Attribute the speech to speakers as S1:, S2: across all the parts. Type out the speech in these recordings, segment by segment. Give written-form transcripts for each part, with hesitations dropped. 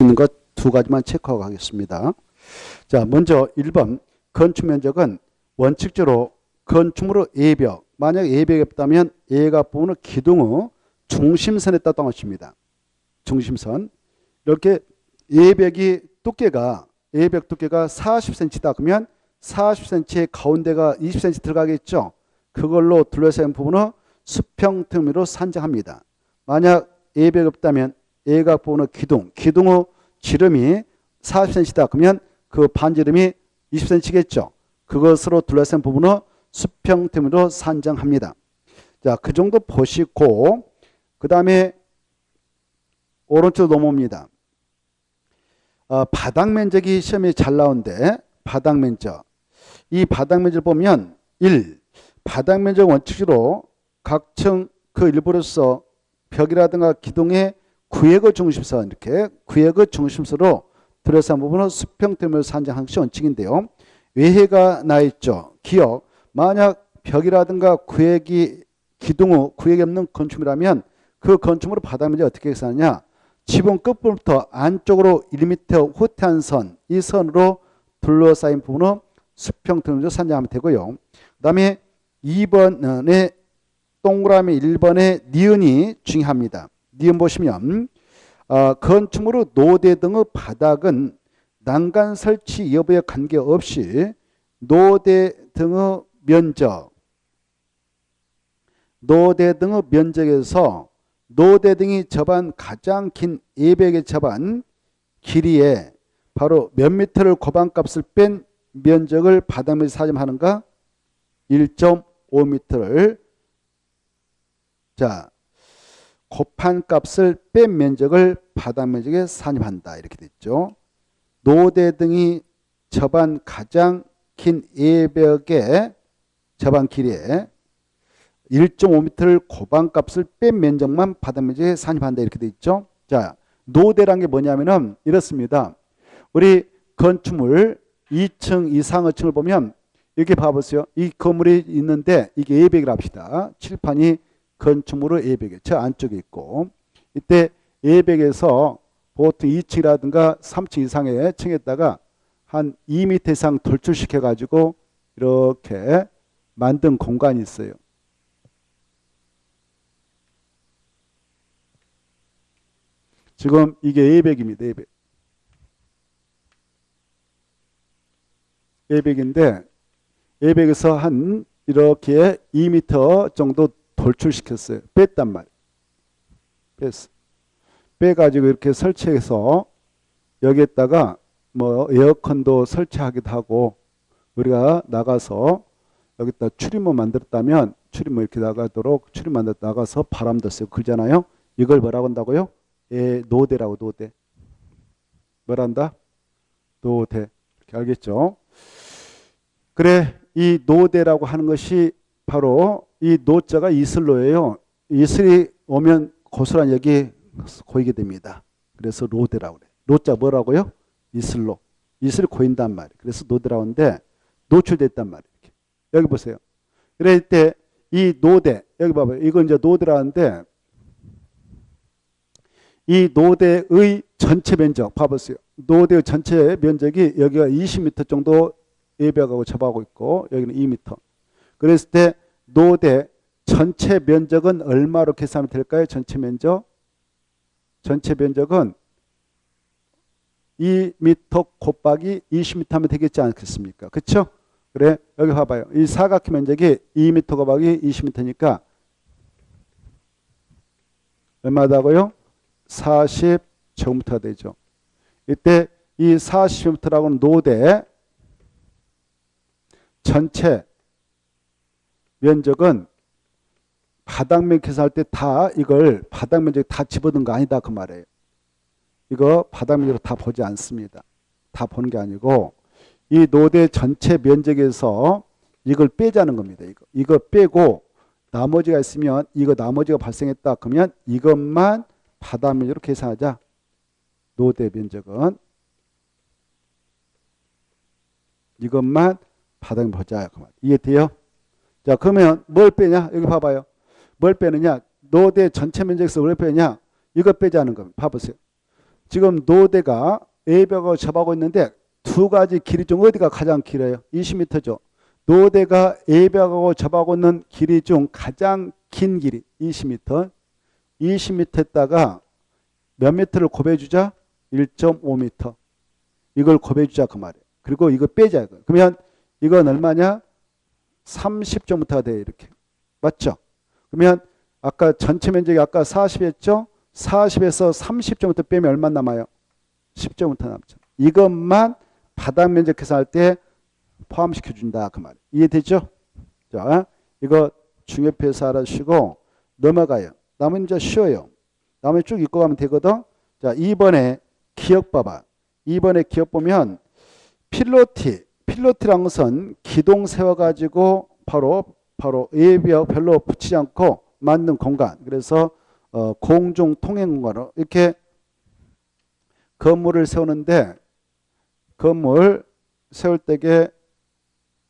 S1: 있는 것 두 가지만 체크하고 가겠습니다. 자, 먼저 1번 건축 면적은 원칙적으로 건축물의 A벽, 만약 A벽이 없다면 A가 부분은 기둥의 중심선에 따른 것입니다. 중심선. 이렇게 A벽이 두께가 A벽 두께가 40cm다. 그러면 40cm의 가운데가 20cm 들어가겠죠. 그걸로 둘러싼 부분은 수평 틈으로 산정합니다. 만약 A벽이 없다면 A가 부분의 기둥의 지름이 40cm다. 그러면 그 반지름이 20cm겠죠. 그것으로 둘러싼 부분은 수평 틈으로 산정합니다. 자, 그 정도 보시고 그 다음에 오른쪽으로 넘어옵니다. 바닥 면적이 시험에 잘 나오는데 바닥 면적. 이 바닥 면적을 보면 1. 바닥 면적 원칙으로 각층 그 일부로서 벽이라든가 기둥의 구획의 중심선, 이렇게 구획의 중심선으로 들어선 부분은 수평틈을 산정하는 것이 원칙인데요. 외해가 나 있죠. 기억. 만약 벽이라든가 구획이 기둥의 구획이 없는 건축물이라면 그 건축물의 바닥 면적이 어떻게 계산하냐? 지붕 끝부분부터 안쪽으로 1m 후퇴한 선, 이 선으로 둘러싸인 부분은 수평틈으로 산정하면 되고요. 그 다음에 2번에 동그라미 1번의 니은이 중요합니다. 니은 보시면 건축물의 노대 등의 바닥은 난간 설치 여부에 관계없이 노대 등의 면적에서 노대 등이 접한 가장 긴 A벽의 접한 길이에 바로 몇 미터를 고반값을 뺀 면적을 바닥 면적 산정하는가? 1.5m를 자 곱한 값을 뺀 면적을 바닥 면적에 산입한다. 이렇게 됐죠. 노대 등이 접한 가장 긴 A벽의 접한 길이에 1.5m를 고반 값을 뺀 면적만 바닥 면적에 산입한다. 이렇게 돼 있죠. 자, 노대란 게 뭐냐면은 이렇습니다. 우리 건축물 2층 이상의 층을 보면 이렇게 봐보세요. 이 건물이 있는데 이게 A벽이라 합시다. 칠판이 건축물의 A벽에 저 안쪽에 있고, 이때 A벽에서 보통 2층이라든가 3층 이상의 층에다가 한 2m 이상 돌출시켜 가지고 이렇게 만든 공간이 있어요. 지금 이게 A벽입니다. A벽. A벽인데 A벽에서 한 이렇게 2m 정도 돌출시켰어요. 뺐단 말이에요. 뺐어. 빼가지고 이렇게 설치해서 여기에다가 뭐 에어컨도 설치하기도 하고, 우리가 나가서 여기다 출입문 만들었다면 출입문 이렇게 나가도록 출입문 만들어 나가서 바람도 쐬고 그러잖아요. 이걸 뭐라고 한다고요? 노대라고. 노대. 뭐란다? 노대. 이렇게 알겠죠? 그래, 이 노대라고 하는 것이 바로 이 노자가 이슬로예요. 이슬이 오면 고스란히 여기 고이게 됩니다. 그래서 노대라고 그래요. 노자 뭐라고요? 이슬로. 이슬이 고인단 말이에요. 그래서 노대라고 하는데 노출됐단 말이에요. 이렇게. 여기 보세요. 그럴 때 이 노대, 여기 봐봐요. 이건 이제 노대라는데 이 노대의 전체 면적 봐보세요. 노대의 전체 면적이 여기가 20m 정도 A벽하고 접하고 있고 여기는 2m. 그랬을 때 노대 전체 면적은 얼마로 계산하면 될까요? 전체 면적? 전체 면적은 2m 곱하기 20m 하면 되겠지 않겠습니까? 그렇죠? 그래, 여기 봐봐요. 이 사각형 면적이 2m 곱하기 20m니까 얼마다고요? 40제곱미터가 되죠. 이때 이 40제곱미터라고는 노대 전체 면적은 바닥 면적 계산할 때 다 이걸 바닥 면적 다 집어넣은 거 아니다 그 말이에요. 이거 바닥 면적으로 다 보지 않습니다. 다 보는 게 아니고 이 노대 전체 면적에서 이걸 빼자는 겁니다. 이거 빼고 나머지가 있으면 이거 나머지가 발생했다 그러면 이것만 바닥 면적으로 계산하자. 노대 면적은 이것만 바닥 보자 그 말. 이해돼요? 자, 그러면 뭘 빼냐? 여기 봐봐요. 뭘 빼느냐? 노대 전체 면적에서 뭘 빼냐? 이거 빼자는 겁니다. 봐보세요. 지금 노대가 A벽하고 접하고 있는데 두 가지 길이 중 어디가 가장 길어요? 20m죠. 노대가 A벽하고 접하고 있는 길이 중 가장 긴 길이 20m. 20m에다가 몇 미터를 곱해주자? 1.5m. 이걸 곱해주자 그 말이에요. 그리고 이거 빼자. 그러면 이건 얼마냐? 30.5m가 돼요. 이렇게. 맞죠? 그러면 아까 전체 면적이 아까 40이었죠? 40에서 30.5m 빼면 얼마 남아요? 10.5m 남죠. 이것만 바닥 면적 계산할 때 포함시켜준다. 그 말이에요. 이해되죠? 자, 이거 중요표에서 알아주시고 넘어가요. 남은 이제 쉬워요. 남은 쭉 읽고 가면 되거든. 자, 2번에 기억 봐봐. 2번에 기억 보면 필로티라는 것은 기둥 세워가지고 바로 A벽 별로 붙이지 않고 만든 공간. 그래서 공중 통행 공간으로 이렇게 건물을 세우는데 건물 세울 때에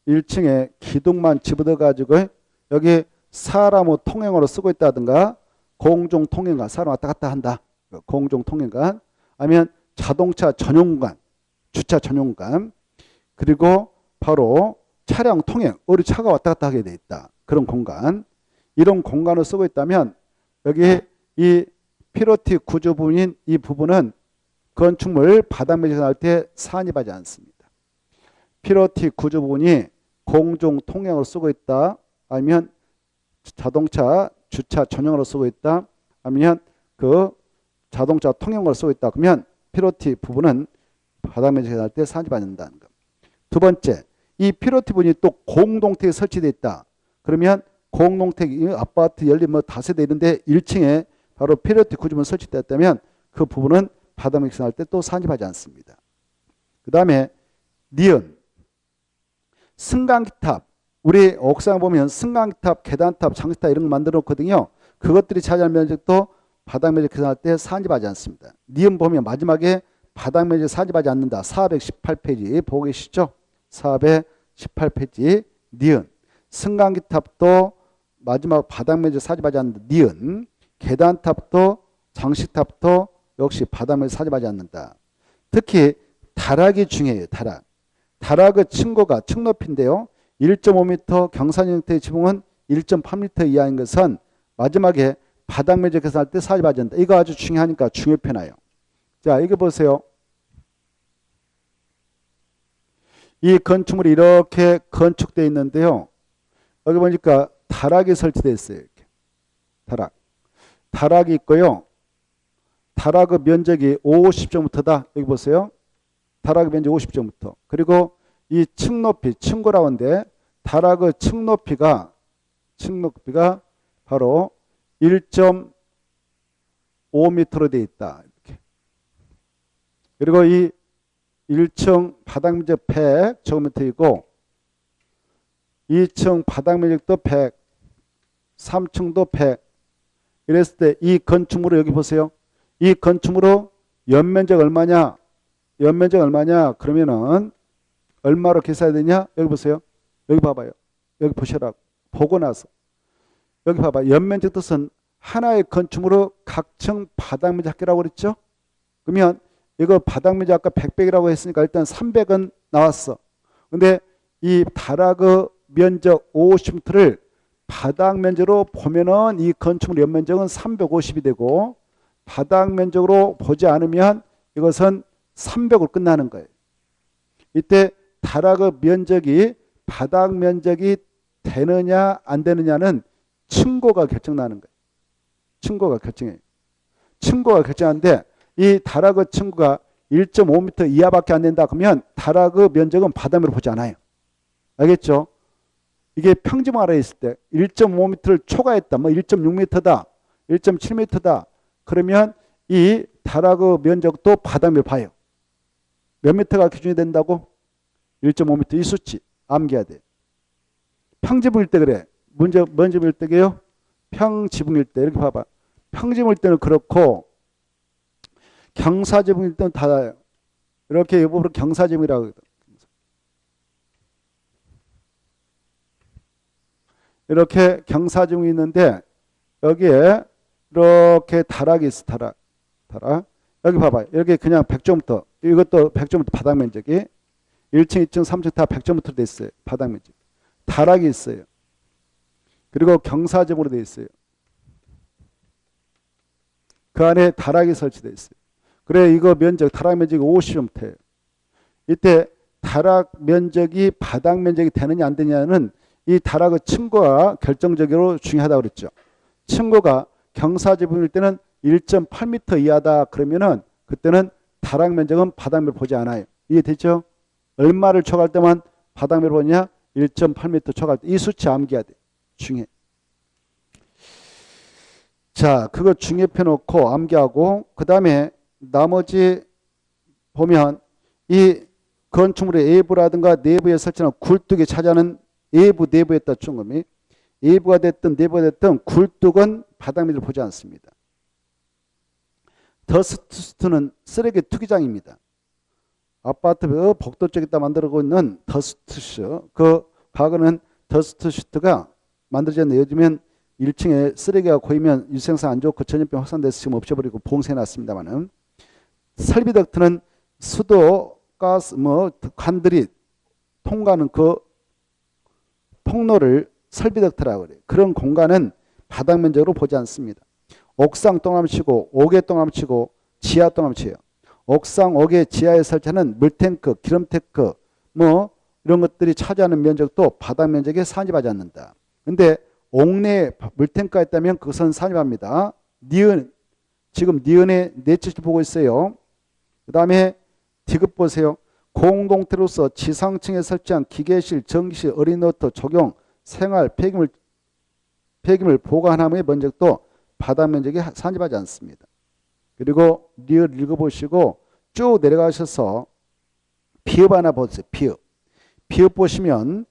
S1: 1층에 기둥만 집어넣어 가지고 여기 사람의 통행으로 쓰고 있다든가 공중 통행관 사람 왔다 갔다 한다. 공중 통행관 아니면 자동차 전용 공간 주차 전용 공간 그리고 바로 차량 통행 우리 차가 왔다 갔다 하게 돼 있다. 그런 공간 이런 공간을 쓰고 있다면 여기 이 필로티 구조 부분인 이 부분은 건축물 바닥 면적을 할 때 산입하지 않습니다. 필로티 구조 부분이 공중 통행으로 쓰고 있다. 아니면 자동차 주차 전용으로 쓰고 있다. 아니면 그 자동차 통행으로 쓰고 있다. 그러면 필로티 부분은 바닥 면적을 할 때 산입하지 않는다는 것. 두 번째, 이 필로티 부분이 또 공동택에 설치되어 있다. 그러면 공동택, 아파트 연립 뭐 다세대 이런데 1층에 바로 필로티 구조물 설치되었다면 그 부분은 바닥 면적 계산할 때 또 산입하지 않습니다. 그 다음에 니은 승강기탑 우리 옥상 보면 승강기탑, 계단탑, 장식탑 이런 거 만들어 놓거든요. 그것들이 차지할 면적도 바닥 면적 계산할 때 산입하지 않습니다. 니은 보면 마지막에 바닥 면적 산입하지 않는다. 418페이지 보고 계시죠? 418페이지 니은 승강기탑도 마지막 바닥 면적 산입하지 않는다. 니은 계단탑도 장식탑도 역시 바닥 면적 산입하지 않는다. 특히 다락이 중요해요. 다락의 층고가 층 높이인데요. 1.5m 경사진 형태의 지붕은 1.8m 이하인 것은 마지막에 바닥 면적 계산할 때 산입하지 않는다. 이거 아주 중요하니까 중요표 나요. 자, 이거 보세요. 이 건축물이 이렇게 건축되어 있는데요. 여기 보니까 다락이 설치되어 있어요. 이렇게. 다락이 있고요. 다락의 면적이 50제곱미터다. 여기 보세요. 다락의 면적 50제곱미터. 그리고 이 층 높이, 층고라고 하는데 다락의 층 높이가 바로 1.5m로 되어 있다. 이렇게. 그리고 이 1층 바닥 면적 100제곱미터이고 2층 바닥 면적도 100, 3층도 100. 이랬을 때 이 건축물을 여기 보세요. 이 건축물의 연면적 얼마냐? 연면적 얼마냐? 그러면은 얼마로 계산해야 되냐? 여기 보세요. 여기 봐봐요. 여기 보시라고. 보고 나서. 여기 봐봐. 연면적 뜻은 하나의 건축물의 각층 바닥 면적 합계라고 그랬죠? 그러면 이거 바닥 면적 아까 100백이라고 했으니까 일단 300은 나왔어. 근데 이 다락의 면적 50m를 바닥 면적으로 보면은 이 건축물 연면적은 350이 되고 바닥 면적으로 보지 않으면 이것은 300으로 끝나는 거예요. 이때 다락의 면적이 바닥 면적이 되느냐 안 되느냐는 층고가 결정나는 거예요. 층고가 결정해요. 층고가 결정하는데 이 다락의 층고가 1.5m 이하밖에 안 된다 그러면 다락의 면적은 바닥 면적으로 보지 않아요. 알겠죠? 이게 평지망 아래에 있을 때 1.5m를 초과했다. 뭐 1.6m다. 1.7m다. 그러면 이 다락의 면적도 바닥 면적으로 봐요. 몇 미터가 기준이 된다고? 1.5m 이 수치 암기해야 돼. 평지붕일 때 그래. 먼저 볼 때게요. 평지붕일 때 이렇게 봐봐. 평지붕일 때는 그렇고 경사지붕일 때는 달라요. 이렇게 이 부분을 경사지붕이라고 하거든. 이렇게 경사지붕이 있는데 여기에 이렇게 다락이 있어. 다락. 여기 봐봐요. 여기 그냥 100점부터 이것도 100점부터 바닥 면적이 1층, 2층, 3층 다 100점부터 돼 있어요. 바닥 면적. 다락이 있어요. 그리고 경사점으로 돼 있어요. 그 안에 다락이 설치돼 있어요. 그래 이거 면적 다락 면적이 50점대예요. 이때 다락 면적이 바닥 면적이 되느냐 안 되느냐는 이 다락의 층고가 결정적으로 중요하다고 그랬죠. 층고가 경사지붕일 때는 1.8m 이하다 그러면은 그때는 다락 면적은 바닥 면을 보지 않아요. 이해되죠? 얼마를 초과할 때만 바닥 면을 보냐? 1.8m 초과할 때. 이 수치 암기해야 돼. 중요해. 자, 그거 중요해 놓고 암기하고 그 다음에 나머지 보면 이 건축물의 외부라든가 내부에 설치한 굴뚝이 차지하는 외부 내부에 따라 충금이 외부가 됐든 내부가 됐든 굴뚝은 바닥 면을 보지 않습니다. 더스트는 쓰레기 투기장입니다. 아파트 복도 쪽에다 만들고 있는 더스트슈 그 과거는 더스트슈트가 만들어졌는데 요즘엔 1층에 쓰레기가 고이면 위생상 안 좋고 전염병 확산돼서 지금 없애버리고 봉쇄해놨습니다만은 설비 덕트는 수도 가스 관들이 통과하는 그 통로를 설비 덕트라고 그래요. 그런 공간은 바닥 면적으로 보지 않습니다. 옥상 동암치고 옥외 동암치고 지하 동암치예요. 옥상 옥외 지하에 설치하는 물탱크, 기름탱크 이런 것들이 차지하는 면적도 바닥 면적에 산입하지 않는다. 근데 옥내에 물탱크가 있다면 그것은 산입합니다. 니은 지금 니은의 내치를 보고 있어요. 그 다음에 디귿 보세요. 공동태로서 지상층에 설치한 기계실, 전기실, 어린이노트, 조경, 생활, 폐기물 보관함의 면적도 바닥 면적에 산입하지 않습니다. 그리고 리을 읽어보시고 쭉 내려가셔서 비읍 하나 보세요. 비읍. 비읍 보시면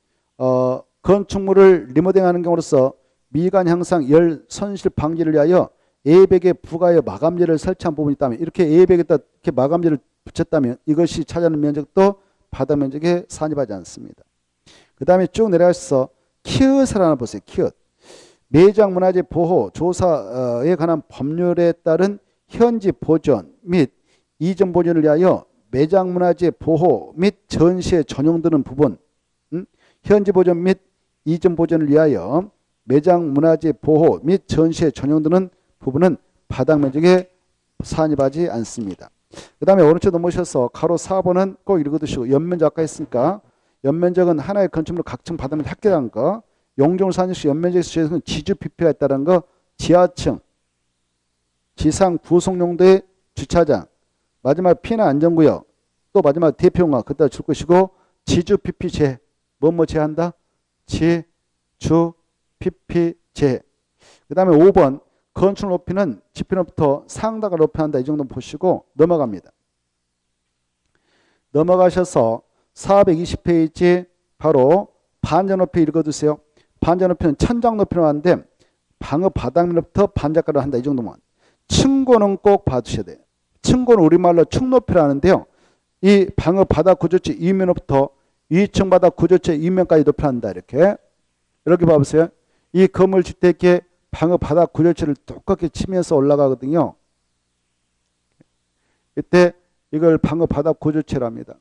S1: 건축물을 리모델링하는 경우로서 미관 향상, 열 손실 방지를 위하여 A백에 부가하여 마감재를 설치한 부분이 있다면 이렇게 A백에다 이렇게 마감재를 붙였다면 이것이 차지하는 면적도 바닥 면적에 산입하지 않습니다. 그 다음에 쭉 내려가셔서 키읔을 하나 보세요. 키읔. 매장문화재 보호 조사에 관한 법률에 따른 현지 보존 및 이전 보존을 위하여 매장문화재 보호 및 전시에 전용되는 부분 현지 보존 및 이전 보존을 위하여 매장문화재 보호 및 전시에 전용되는 부분은 바닥 면적에 산입하지 않습니다. 그 다음에 오른쪽 넘으셔서 가로 4번은 꼭 읽어두시고 연면적 아까 했으니까 연면적은 하나의 건축물 각층 바닥 면적 합계라는 거 용적을 산역시 연면적 수준에서는 지주 PP가 있다는 거 지하층 지상 부속 용도의 주차장 마지막 P는 안전구역 또 마지막 대표용화 그따 줄 것이고 지주 PP 제 뭐뭐 제한다? 지주 PP 제 그 다음에 5번 건축 높이는 지표로부터 상단을 높여한다. 이 정도 보시고 넘어갑니다. 넘어가셔서 420페이지 바로 반전 높이 읽어두세요. 반전 높이는 천장 높이로 하는데 방어 바닥면부터 반작가로 한다. 이 정도만. 층고는 꼭 봐두셔야 돼요. 층고는 우리말로 층높이라 하는데요. 이 방어 바닥 구조체 이면부터 2층 바닥 구조체 이면까지 높여한다. 이렇게 봐보세요. 이 건물 주택의 방어 바닥 구조체를 똑같이 치면서 올라가거든요. 이때 이걸 방어 바닥 구조체랍니다.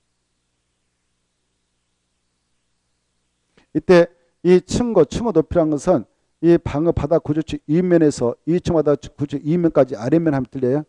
S1: 이때 이 층고 높이란 것은 이 방어 바닥 구조체 이면에서 2층 바닥 구조체 이면까지 아래면 하면 틀려요.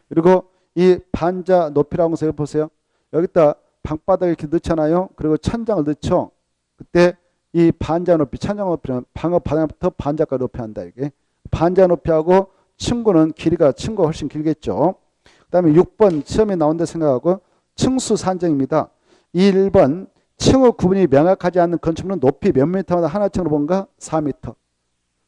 S1: 그리고 이 반자 높이라는 것을 보세요. 여기다 방바닥을 이렇게 넣잖아요. 그리고 천장을 넣죠. 그때 이 반자 높이, 천장 높이는 방어 바닥부터 반자까지 높이 한다. 이게 반자 높이하고 층고는 길이가 층고가 훨씬 길겠죠. 그 다음에 6번 시험에 나온다 생각하고 층수 산정입니다. 1번 층의 구분이 명확하지 않는 건축물은 높이 몇 미터마다 하나층으로 본가 4m.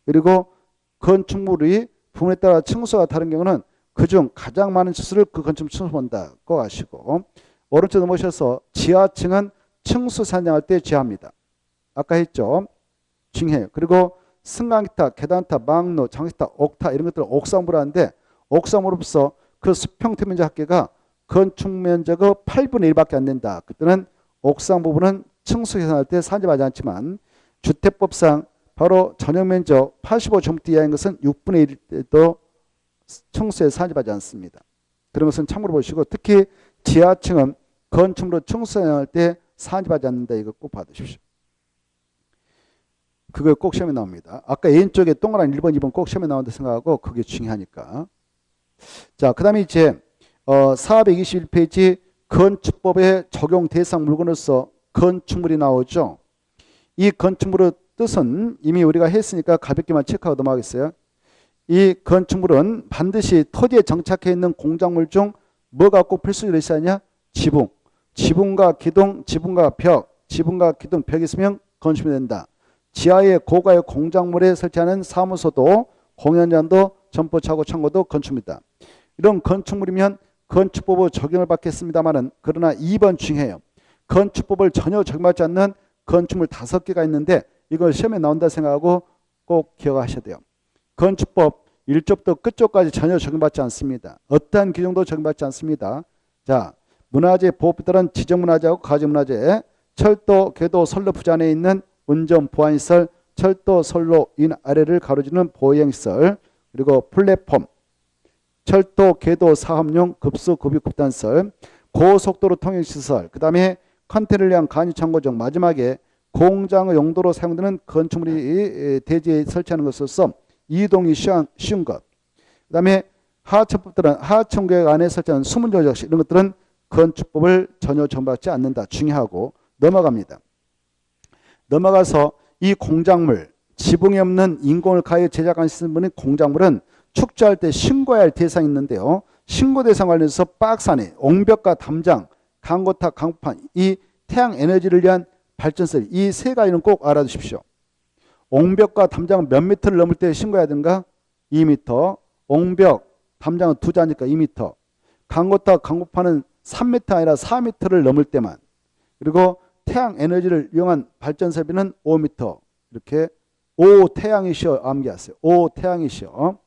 S1: 그리고 건축물이 부분에 따라 층수가 다른 경우는 그중 가장 많은 치수를 그 건축물 층수 본다. 꼭 아시고 오른쪽 넘어오셔서 지하층은 층수 산정할 때 지하입니다. 아까 했죠. 중요해요. 그리고 승강기타, 계단타, 망로, 장기타, 옥타 이런 것들을 옥상부로 하는데 옥상부로서 그 수평 면적 합계가 건축 면적의 8분의 1밖에 안 된다. 그때는 옥상 부분은 층수 계산할 때 산입하지 않지만 주택법상 바로 전용 면적 85제곱미터 이하인 것은 6분의 1도 층수에 산입하지 않습니다. 그런 것은 참고로 보시고 특히 지하층은 건축물로 청소할 때 산입하지 않는다. 이거 꼭 받으십시오. 그거 꼭 시험에 나옵니다. 아까 A쪽에 동그란 1번, 2번 꼭 시험에 나온다 생각하고 그게 중요하니까. 자, 그 다음에 이제 421페이지 건축법의 적용 대상 물건으로서 건축물이 나오죠. 이 건축물의 뜻은 이미 우리가 했으니까 가볍게만 체크하고 넘어가겠어요. 이 건축물은 반드시 토지에 정착해 있는 공작물 중 뭐가 꼭 필수적으로 있어야 하냐? 지붕. 지붕과 기둥, 지붕과 벽, 지붕과 기둥, 벽이 있으면 건축물이 된다. 지하의 고가의 공작물에 설치하는 사무소도 공연장도 점포차고 창고도 건축물이다. 이런 건축물이면 건축법의 적용을 받겠습니다만은 그러나 2번 중요해요. 건축법을 전혀 적용받지 않는 건축물 5개가 있는데 이걸 시험에 나온다 생각하고 꼭 기억하셔야 돼요. 건축법 1쪽부터 끝쪽까지 전혀 적용받지 않습니다. 어떠한 규정도 적용받지 않습니다. 자, 문화재 보호법에 따른 지정문화재하고 가지문화재, 철도, 궤도, 선로 부지안에 있는 운전 보안시설, 철도, 선로 인 아래를 가로지르는 보행시설, 그리고 플랫폼, 철도, 궤도, 사업용 급수, 급유, 급단설, 고속도로 통행시설, 그 다음에 컨테이너를 위한 간이창고정, 마지막에 공장의 용도로 사용되는 건축물이 대지에 설치하는 것으로서 이동이 쉬운 것. 그 다음에 하천법들은 하천구역 안에 설치하는 수문조적 이런 것들은 건축법을 전혀 적용받지 않는다. 중요하고 넘어갑니다. 넘어가서 이 공작물, 지붕이 없는 인공을 가해 제작한 시스템의 공작물은 축조할 때 신고해야 할 대상이 있는데요. 신고 대상 관련해서 박스 안에 옹벽과 담장, 강고탑, 강판, 이 태양 에너지를 위한 발전설 이 세 가지는 꼭 알아두십시오. 옹벽과 담장은 몇 미터를 넘을 때 신고해야 되는가? 2m. 옹벽, 담장은 2자니까 2m. 강고탑, 강고판은 3m 아니라 4m를 넘을 때만. 그리고 태양 에너지를 이용한 발전설비는 5m. 이렇게 오 태양이시여 암기하세요. 오 태양이시여.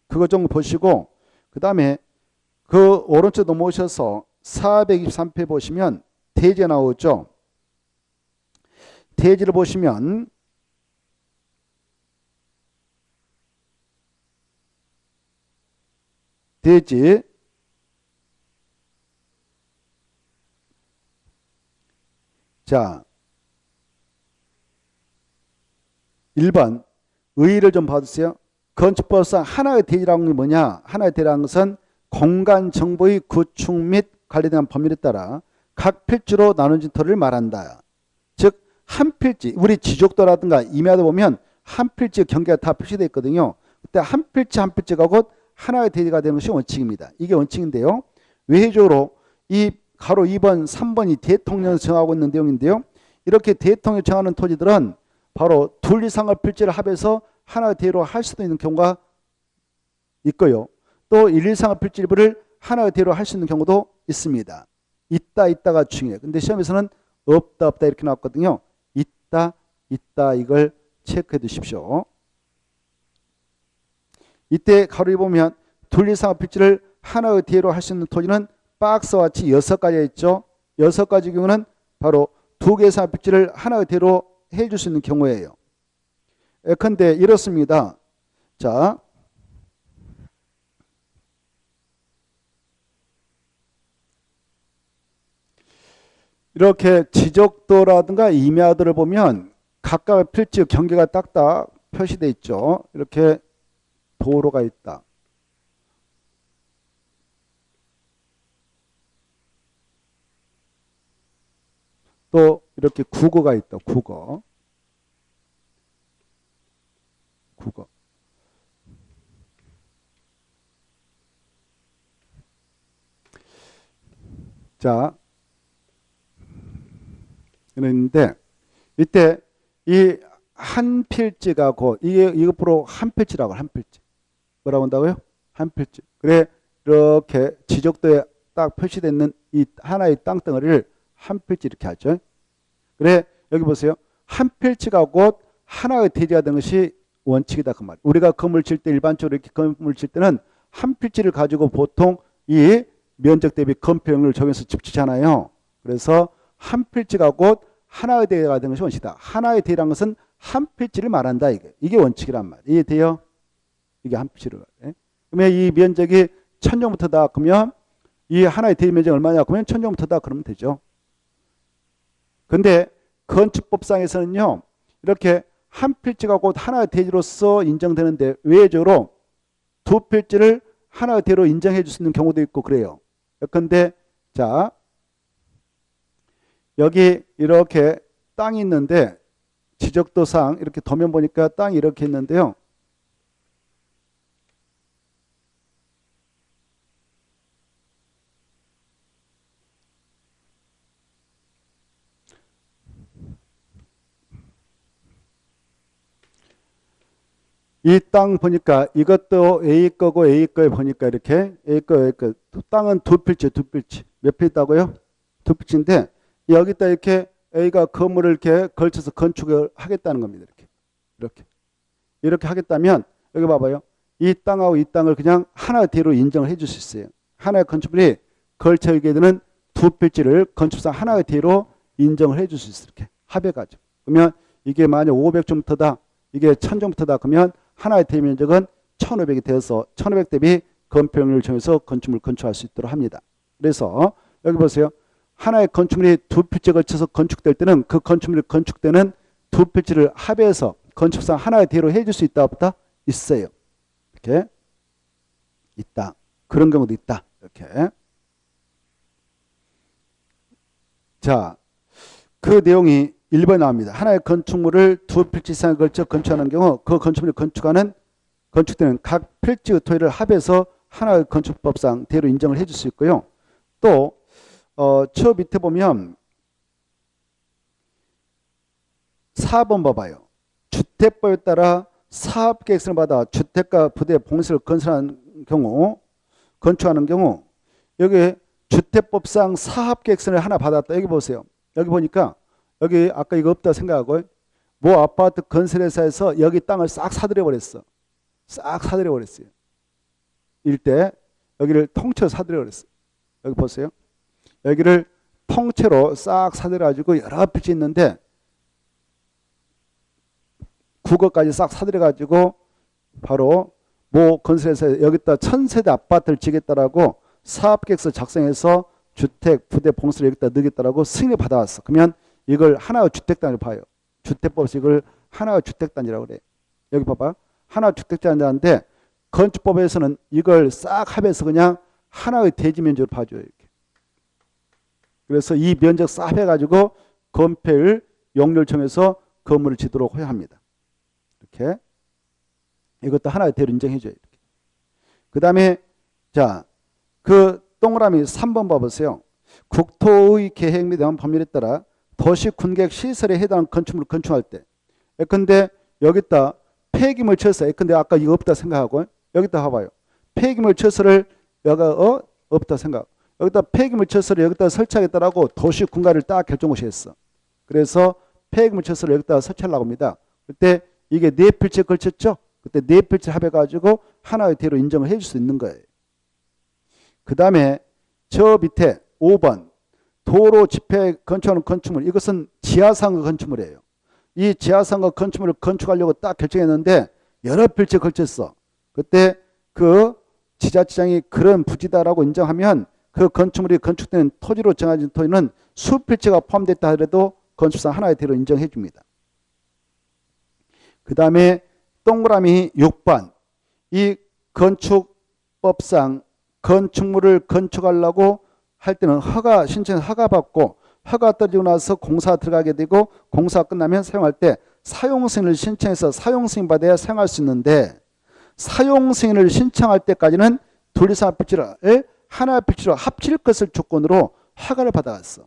S1: 그거 좀 보시고 그 다음에 그 오른쪽 넘어오셔서 423페 보시면 대지 나오죠. 대지를 보시면 대지 자 1번 의의를 좀 봐주세요. 건축법상 하나의 대지라는 게 뭐냐? 하나의 대지라는 것은 공간 정보의 구축 및 관리에 대한 법률에 따라 각 필지로 나눠진 토지를 말한다. 즉 한 필지, 우리 지족도라든가 임야도 보면 한 필지 경계가 다 표시되어 있거든요. 그때 한 필지 한 필지가 곧 하나의 대지가 되는 것이 원칙입니다. 이게 원칙인데요. 외회적으로 이 가로 2번, 3번이 대통령에서 정하고 있는 내용인데요. 이렇게 대통령이 정하는 토지들은 바로 둘 이상의 필지를 합해서 하나의 대지로 할 수도 있는 경우가 있고요. 또 1 이상의 필지를 하나의 대지로 할 수 있는 경우도 있습니다. 있다가 중요해요. 근데 시험에서는 없다 이렇게 나왔거든요. 있다 이걸 체크해 두십시오. 이때 가로에 보면 둘 이상의 필지를 하나의 대지로 할 수 있는 토지는 박스와 같이 6가지가 있죠. 6가지 경우는 바로 2개 이상의 필지를 하나의 대지로 해줄 수 있는 경우예요. 예컨대 이렇습니다. 자, 이렇게 지적도라든가 임야도를 보면 각각의 필지 경계가 딱딱 표시되어 있죠. 이렇게 도로가 있다. 또 이렇게 국어가 있다. 국어. 자, 그런데 이때 이 한 필지가 곧 이것 프로 한 필지라고 한 필지. 뭐라고 한다고요? 한 필지. 그래 이렇게 지적도에 딱 표시되어 있는 이 하나의 땅덩어리를 한 필지 이렇게 하죠. 그래 여기 보세요. 한 필지가 곧 하나의 대지가 되는 것이 원칙이다 그 말. 우리가 건물 칠 때 일반적으로 이렇게 건물 칠 때는 한 필지를 가지고 보통 이 면적 대비 건폐율을 정해서 집치잖아요. 그래서 한 필지가 곧 하나의 대지가 되는 것이 원칙이다. 하나의 대지라는 것은 한 필지를 말한다. 이게 원칙이란 말. 이해돼요? 이게 한 필지를. 그러면 이 면적이 천정부터다 그러면 이 하나의 대지 면적 얼마냐 그러면 천정부터다 그러면 되죠. 근데 건축법상에서는요. 이렇게 한 필지가 곧 하나의 대지로서 인정되는데 외적으로 두 필지를 하나의 대로 인정해 줄 수 있는 경우도 있고 그래요. 근데 자 여기 이렇게 땅이 있는데 지적도상 이렇게 도면 보니까 땅이 이렇게 있는데요. 이 땅 보니까 이것도 A 거고 A 거에 보니까 이렇게 A 거, A 거. 땅은 두 필지, 두 필지. 몇 필 있다고요? 두 필지인데 여기다 이렇게 A가 건물을 이렇게 걸쳐서 건축을 하겠다는 겁니다. 이렇게 하겠다면 여기 봐봐요. 이 땅하고 이 땅을 그냥 하나의 대로 인정을 해줄 수 있어요. 하나의 건축물이 걸쳐 있게 되는 두 필지를 건축상 하나의 대로 인정을 해줄 수 있어요. 이렇게 합해가지고. 그러면 이게 만약 500제곱미터다. 이게 1000제곱미터다. 그러면 하나의 대지 면적은 1500이 되어서 1500 대비 건폐율을 정해서 건축물을 건축할 수 있도록 합니다. 그래서 여기 보세요. 하나의 건축물이 두 필지에 걸쳐서 건축될 때는 그 건축물이 건축되는 두 필지를 합해서 건축상 하나의 대로 해줄 수 있다 없다? 있어요. 이렇게 있다. 그런 경우도 있다. 이렇게. 자, 그 내용이 1번에 나옵니다. 하나의 건축물을 두 필지 이상에 걸쳐 건축하는 경우 그 건축물이 건축되는 각 필지의 토지를 합해서 하나의 건축법상 대로 인정을 해줄 수 있고요. 또 저 밑에 보면 4번 봐봐요. 주택법에 따라 사업계획서를 받아 주택과 부대 봉시를 건설하는 경우 건축하는 경우 여기 주택법상 사업계획서를 하나 받았다. 여기 보세요. 여기 보니까 여기 아까 이거 없다 생각하고 뭐 아파트 건설회사에서 여기 땅을 싹 사들여 버렸어. 싹 사들여 버렸어요. 일대 여기를 통째로 사들여 버렸어. 여기 보세요. 여기를 통째로 싹 사들여 가지고 여러 필지 있는데 국어까지 싹 사들여 가지고 바로 모 건설회사에 여기다 1000세대 아파트를 지겠다라고 사업계획서 작성해서 주택 부대 봉수를 여기다 넣겠다라고 승인을 받아왔어. 그러면 이걸 하나의 주택단지로 봐요. 주택법에서 이걸 하나의 주택단지라고 그래. 여기 봐봐. 하나의 주택단지인데 건축법에서는 이걸 싹 합해서 그냥 하나의 대지 면적으로 봐줘요. 이렇게. 그래서 이 면적 싹 해가지고 건폐율 용률 정해서 건물을 짓도록 해야 합니다. 이렇게. 이것도 하나의 대로 인정해줘요. 그 다음에 자, 그 동그라미 3번 봐보세요. 국토의 계획 및 법률에 따라 도시 군객 시설에 해당하는 건축물을 건축할 때 예컨대 여기다 폐기물 처서 예컨대 아까 이거 없다 생각하고 여기다 봐봐요. 폐기물 처서를 여기가 없다 생각. 여기다 폐기물 처서를 여기다 설치하겠다라고 도시 군가를 딱 결정을 했어. 그래서 폐기물 처서를 여기다 설치하려고 합니다. 그때 이게 네 필지에 걸쳤죠? 그때 네 필지 합해가지고 하나의 대로 인정을 해줄 수 있는 거예요. 그 다음에 저 밑에 5번 도로 집회 건축하는 건축물 이것은 지하상가 건축물이에요. 이 지하상가 건축물을 건축하려고 딱 결정했는데 여러 필지에 걸쳤어. 그때 그 지자체장이 그런 부지다라고 인정하면 그 건축물이 건축된 토지로 정해진 토지는 수필지가 포함됐다 하더라도 건축상 하나의 대로 인정해 줍니다. 그 다음에 동그라미 6번 이 건축법상 건축물을 건축하려고 할 때는 허가 신청 허가 받고 허가 떨어지고 나서 공사 들어가게 되고 공사 끝나면 사용할 때 사용 승인을 신청해서 사용 승인 받아야 사용할 수 있는데 사용 승인을 신청할 때까지는 둘 이상 필지를 하나의 필지로 합칠 것을 조건으로 허가를 받아갔어.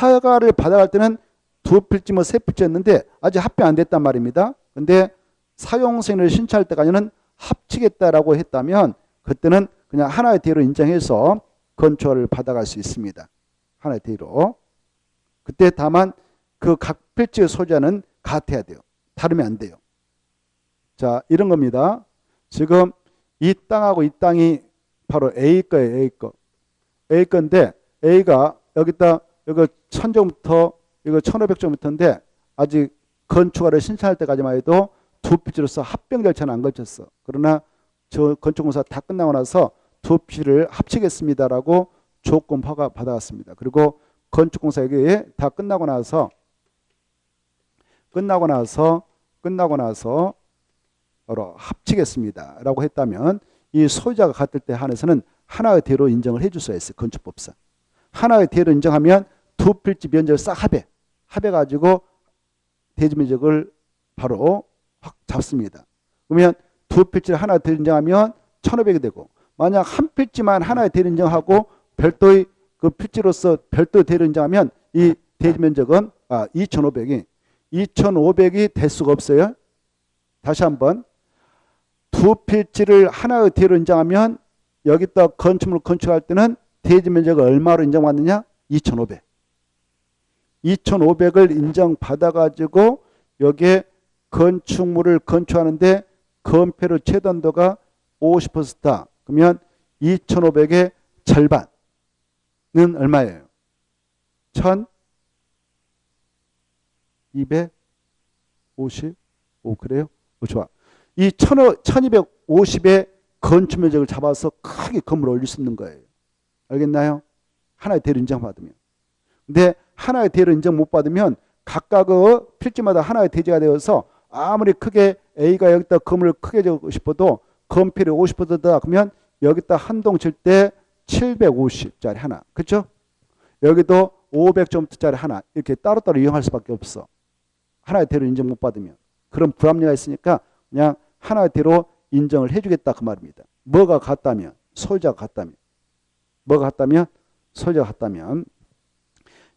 S1: 허가를 받아갈 때는 두 필지 뭐 세 필지였는데 아직 합병 안 됐단 말입니다. 근데 사용 승인을 신청할 때까지는 합치겠다라고 했다면 그때는 그냥 하나의 대로 인정해서 건축을 받아갈 수 있습니다. 하나의 대로. 그때 다만 그 각 필지의 소재는 같아야 돼요. 다르면 안 돼요. 자, 이런 겁니다. 지금 이 땅하고 이 땅이 바로 A 거예요. A 거. A 건데 A가 여기다 이거 1000제곱미터 이거 1500제곱미터인데 아직 건축허가를 신청할 때까지만 해도 두 필지로서 합병 절차는 안 걸쳤어. 그러나 저 건축공사 다 끝나고 나서 두 필지를 합치겠습니다라고 조건 허가 받아갔습니다. 그리고 건축공사에게 다 끝나고 나서 바로 합치겠습니다라고 했다면 이 소유자가 같을 때 한해서는 하나의 대로 인정을 해줄 수가 있어요. 건축법상. 하나의 대로 인정하면 두 필지 면적을 싹 합해가지고 대지 면적을 바로 확 잡습니다. 그러면 두 필지를 하나 대로 인정하면 1500이 되고, 만약 한 필지만 하나의 대로 인정하고 별도의 그 필지로서 별도 대로 인정하면 이 대지 면적은 2500이 될 수가 없어요. 다시 한번, 두 필지를 하나의 대로 인정하면 여기다 건축물을 건축할 때는 대지 면적을 얼마로 인정받느냐? 2500을 인정받아가지고 여기에 건축물을 건축하는데 건폐료 최단도가 50%다. 그러면 2500의 절반은 얼마예요? 1255. 그래요? 좋아. 이 1250의 건축 면적을 잡아서 크게 건물을 올릴 수 있는 거예요. 알겠나요? 하나의 대로 인정받으면. 근데 하나의 대로 인정 못 받으면 각각의 필지마다 하나의 대지가 되어서 아무리 크게 A가 여기다 건물을 크게 지고 싶어도 건폐료 50%다. 그러면 여기다 한 동 칠 때 750짜리 하나. 그렇죠? 여기도 500점짜리 하나. 이렇게 따로따로 이용할 수밖에 없어. 하나의 대로 인정 못 받으면. 그런 불합리가 있으니까 그냥 하나의 대로 인정을 해주겠다 그 말입니다. 뭐가 같다면? 소유자가 같다면. 뭐가 같다면? 소유자가 같다면.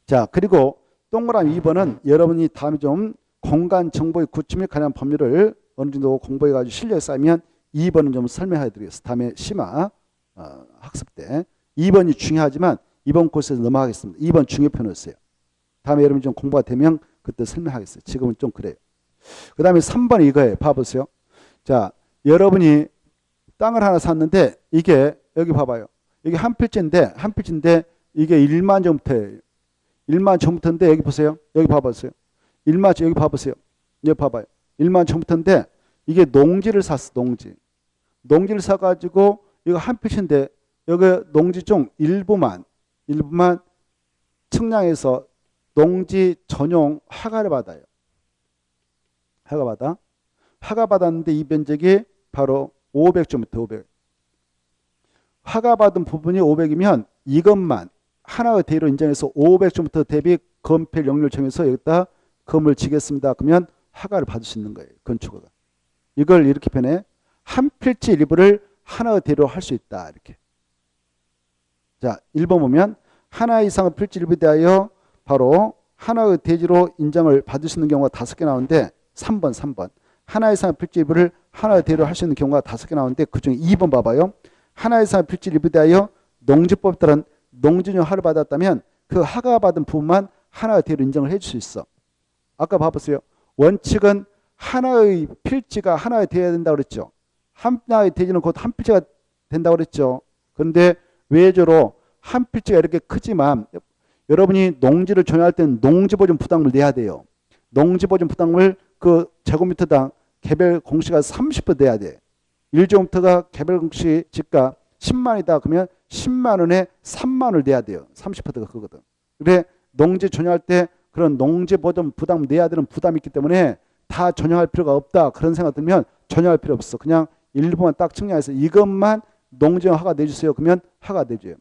S1: 자, 그리고 동그라미 2번은 여러분이 다음에 좀 공간 정보의 구축 및 관련 법률을 어느 정도 공부해가지고 실력이 쌓이면 2번은 좀 설명해 드리겠습니다. 다음에 심화 학습 때. 2번이 중요하지만 2번 코스에서 넘어가겠습니다. 2번 중요편이었어요. 다음에 여러분이 좀 공부가 되면 그때 설명하겠어요. 지금은 좀 그래요. 그 다음에 3번 이거예요. 봐보세요. 자, 여러분이 땅을 하나 샀는데 이게 여기 봐봐요. 이게 한 필지인데 이게 1만 제곱미터예요. 1만 제곱미터인데 여기 보세요. 여기 봐보세요. 1만 여기 봐보세요. 여기 봐봐요. 1만 제곱미터인데 이게 농지를 샀어. 농지를 사가지고 이거 한 필지인데 여기 농지 중 일부만 측량해서 농지 전용 허가를 받아요. 허가 받았는데 이 면적이 바로 500제곱미터 500. 허가 받은 부분이 500이면 이것만 하나의 대로 인정해서 500제곱미터 대비 건폐 용률 정해서 여기다 건물 지겠습니다. 그러면 허가를 받을 수 있는 거예요. 건축허가. 이걸 이렇게 표현해. 한 필지 일부를 하나의 대로 할 수 있다. 이렇게. 자, 1번 보면 하나 이상의 필지 일부에 대하여 바로 하나의 대지로 인정을 받을 수 있는 경우가 5개 나오는데 3번. 하나 이상의 필지 일부를 하나의 대로 할 수 있는 경우가 5개 나오는데 그중에 2번 봐봐요. 하나 이상의 필지 일부에 대하여 농지법에 따른 농지용 허가를 받았다면 그 허가 받은 부분만 하나의 대로 인정을 해줄 수 있어. 아까 봐보세요. 원칙은 하나의 필지가 하나의 대지가 된다고 그랬죠. 하나의 대지는 곧 한 필지가 된다고 그랬죠. 그런데 외조로 한 필지가 이렇게 크지만 여러분이 농지를 전용할 때는 농지보존 부담을 내야 돼요. 농지보존 부담을 그 제곱미터당 개별 공시가 30% 내야 돼. 1제곱미터가 개별 공시 지가 10만이다. 그러면 10만 원에 3만 원을 내야 돼요. 30%가 그거거든. 그래 농지 전용할 때 그런 농지보존 부담을 내야 되는 부담이 있기 때문에 다 전용할 필요가 없다. 그런 생각 들면 전용할 필요 없어. 그냥 일부만 딱 측량해서 이것만 농지용 허가 내주세요. 그러면 허가 내줘요.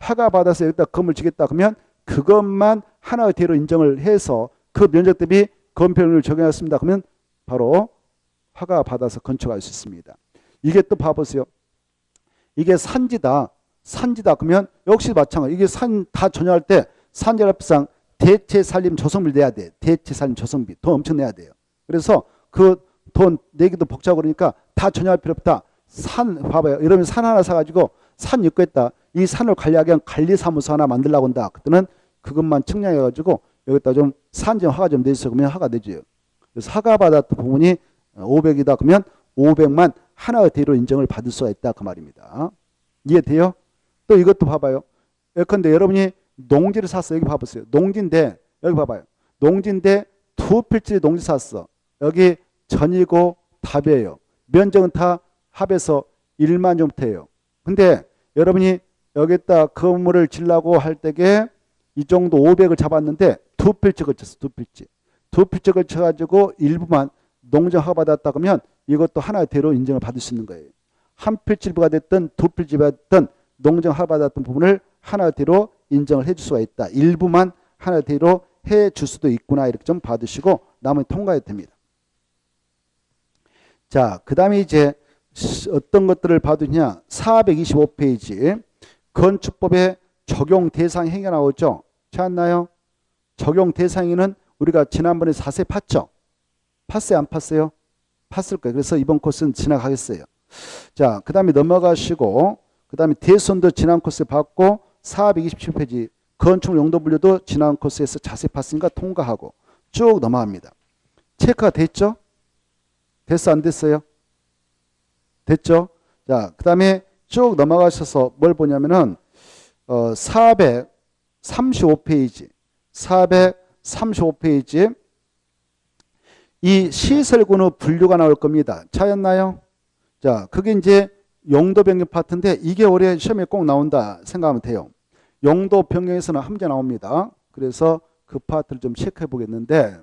S1: 허가 받아서 여기다 건물 지겠다. 그러면 그것만 하나의 대로 인정을 해서 그 면적 대비 건폐율을 적용했습니다. 그러면 바로 허가 받아서 건축할 수 있습니다. 이게 또 봐보세요. 이게 산지다. 그러면 역시 마찬가지. 이게 산 다 전용할 때 산재법상 대체 산림 조성비를 내야 돼. 대체 산림 조성비 돈 엄청 내야 돼요. 그래서 그 돈 내기도 복잡하고 그러니까 다 전용할 필요 없다. 산 봐봐요. 이러면 산 하나 사가지고 산 입구했다. 이 산을 관리하기 위한 관리사무소 하나 만들려고 한다. 그때는 그것만 측량해가지고 여기다 좀 산지 허가 좀 내주세요. 그러면 허가 내줘요. 그래서 허가 받았던 부분이 500이다. 그러면 500만 하나의 대로 인정을 받을 수가 있다. 그 말입니다. 이해돼요? 또 이것도 봐봐요. 예컨대 여러분이 농지를 샀어. 여기 봐보세요. 농지인데 여기 봐봐요. 농지인데 두 필지 농지 샀어. 여기 전이고 답이에요. 면적은 다 합해서 1만 제곱미터예요. 근데 여러분이 여기다 건물을 지려고 할 때에 이 정도 500을 잡았는데 두 필지를 쳤어. 두 필지를 쳐가지고 일부만 농정 허가받았다 그러면 이것도 하나의 대로 인정을 받을 수 있는 거예요. 한 필지가 됐든 두 필지가 됐든 농정 허가받았던 부분을 하나의 대로 인정을 해줄 수가 있다. 일부만 하나의 대로 해줄 수도 있구나. 이렇게 좀 받으시고 나머지 통과해도 됩니다. 자, 그 다음에 이제 어떤 것들을 봐두냐. 425페이지 건축법의 적용 대상 행위가 나오죠. 찾았나요? 적용 대상에는 우리가 지난번에 자세히 팠죠. 팠어요? 안 팠어요? 팠을 거예요. 그래서 이번 코스는 지나가겠어요. 자, 그 다음에 넘어가시고 그 다음에 대손도 지난 코스 봤고 427페이지 건축 용도 분류도 지난 코스에서 자세히 봤으니까 통과하고 쭉 넘어갑니다. 체크가 됐죠? 됐어? 안 됐어요? 됐죠? 자, 그 다음에 쭉 넘어가셔서 뭘 보냐면은 435페이지 이 시설군의 분류가 나올 겁니다. 찾았나요? 자, 그게 이제 용도 변경 파트인데 이게 올해 시험에 꼭 나온다 생각하면 돼요. 용도 변경에서는 한 문제 나옵니다. 그래서 그 파트를 좀 체크해 보겠는데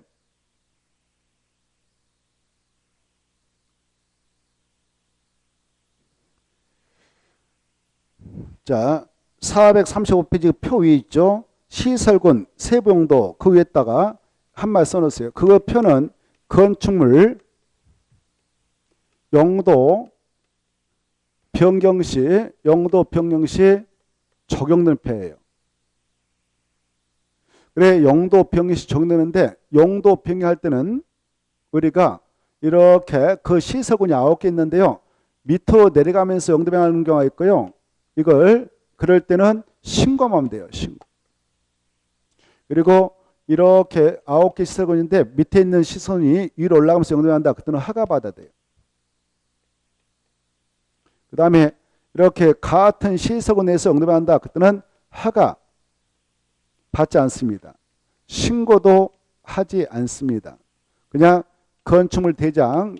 S1: 자, 435페이지 표 위에 있죠. 시설군 세부용도 그 위에다가 한 말 써놓으세요. 그 표는 건축물 용도 변경 시 적용되는 표예요. 그래, 용도 변경 시 적용되는데 용도 변경할 때는 우리가 이렇게 그 시설군이 9개 있는데요. 밑으로 내려가면서 용도 변경하는 경우가 있고요. 이걸 그럴 때는 신고하면 돼요. 신고. 그리고 이렇게 9개 시설군인데 밑에 있는 시설군이 위로 올라가면서 용도 변경한다. 그때는 허가 받아야 돼요. 그 다음에 이렇게 같은 시설군에서 용도 변경한다. 그때는 허가 받지 않습니다. 신고도 하지 않습니다. 그냥 건축물 대장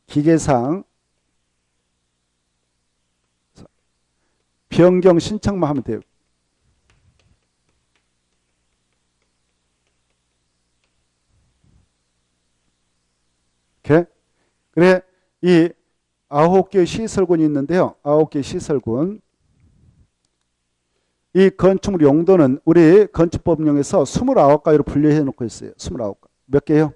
S1: 기계상 변경 신청만 하면 돼요. 이렇게. 그래, 이 9개 시설군이 있는데요. 9개 시설군. 이 건축물 용도는 우리 건축법령에서 29가지로 분류해 놓고 있어요. 29가지. 몇 개요?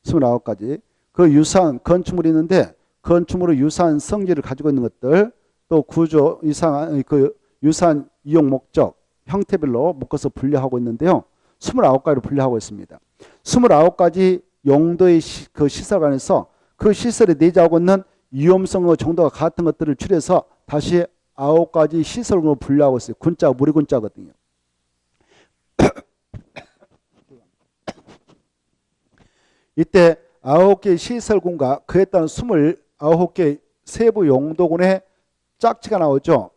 S1: 29가지. 그 유사한 건축물이 있는데 건축물의 유사한 성질을 가지고 있는 것들 또 구조 이상한 그 유사한 이용 목적 형태별로 묶어서 분류하고 있는데요. 29가지로 분류하고 있습니다. 29가지 용도의 그 시설관에서 그 시설에 내재하고 있는 위험성의 정도가 같은 것들을 추려서 다시 9가지 시설군으로 분류하고 있어요. 군자, 무리군자거든요. 이때 9개 시설군과 그에 따른 29개 세부 용도군의 짝지가 나오죠.